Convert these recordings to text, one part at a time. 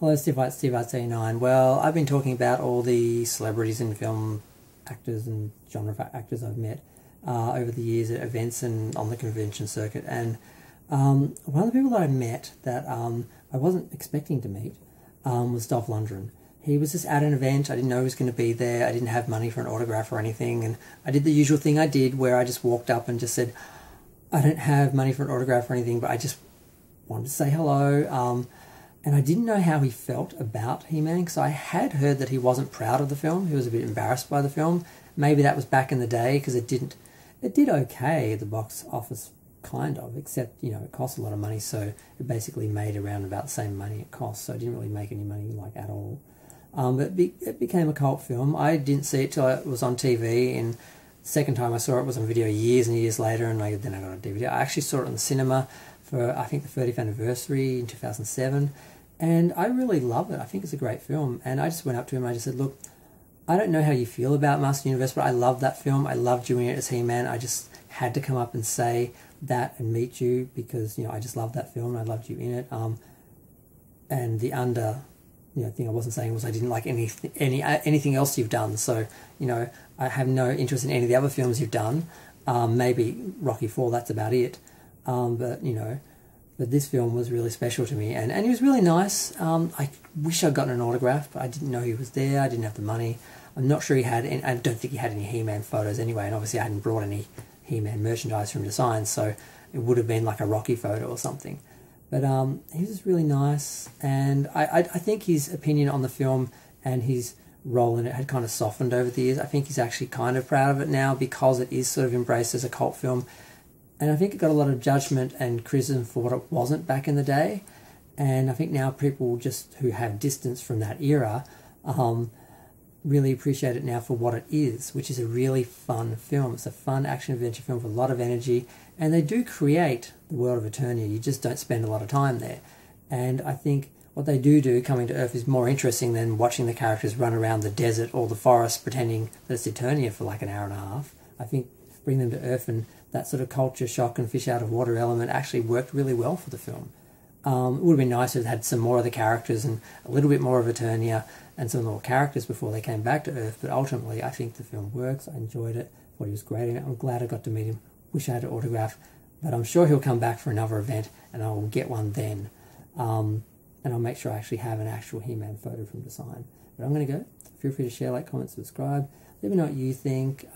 Hello, Steve Arts 89. Well, I've been talking about all the celebrities and film actors and genre actors I've met over the years at events and on the convention circuit. And one of the people that I met that I wasn't expecting to meet was Dolph Lundgren. He was just at an event. I didn't know he was going to be there. I didn't have money for an autograph or anything. And I did the usual thing I did where I just walked up and just said, I don't have money for an autograph or anything, but I just wanted to say hello. And I didn't know how he felt about He-Man because I had heard that he wasn't proud of the film. He was a bit embarrassed by the film. Maybe that was back in the day because it did okay at the box office, kind of, except, it cost a lot of money, so it basically made around about the same money it cost, so it didn't really make any money, at all. But it became a cult film. I didn't see it till it was on TV, and the second time I saw it was on video years and years later, and then I got a DVD. I actually saw it in the cinema for, I think, the 30th anniversary in 2007, and I really love it. I think it's a great film, and I just went up to him and I just said, look, I don't know how you feel about Master Universe, but I love that film. I love doing it as He-Man. I just had to come up and say that and meet you because, I just love that film and I loved you in it. And the thing I wasn't saying was I didn't like anything else you've done. So, I have no interest in any of the other films you've done. Maybe Rocky IV, that's about it. But this film was really special to me, and he was really nice. I wish I'd gotten an autograph, but I didn't know he was there. I didn't have the money. I'm not sure he had any, I don't think he had any He-Man photos anyway, and obviously I hadn't brought any He-Man merchandise from Design, so it would have been like a Rocky photo or something. But he was just really nice, and I think his opinion on the film and his role in it had kind of softened over the years. I think he's actually kind of proud of it now because it is sort of embraced as a cult film. And I think it got a lot of judgment and criticism for what it wasn't back in the day. And I think now people just who have distance from that era really appreciate it now for what it is, which is a really fun film. It's a fun action-adventure film with a lot of energy. And they do create the world of Eternia. You just don't spend a lot of time there. And I think what they do coming to Earth is more interesting than watching the characters run around the desert or the forest pretending that it's Eternia for like an hour and a half. I think bring them to Earth and that sort of culture shock and fish out of water element actually worked really well for the film. It would have been nice if it had some more of the characters and a little bit more of Eternia and some more characters before they came back to Earth, but ultimately I think the film works. I enjoyed it, thought he was great in it. I'm glad I got to meet him. Wish I had an autograph, but I'm sure he'll come back for another event and I will get one then. And I'll make sure I actually have an actual He-Man photo from Design. But I'm going to go. Feel free to share, like, comment, subscribe. Let me know what you think.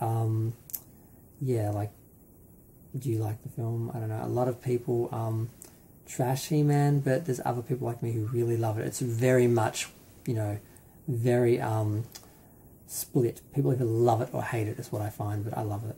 Do you like the film? I don't know. A lot of people trash He-Man, but there's other people like me who really love it. It's very much, very split. People either love it or hate it is what I find, but I love it.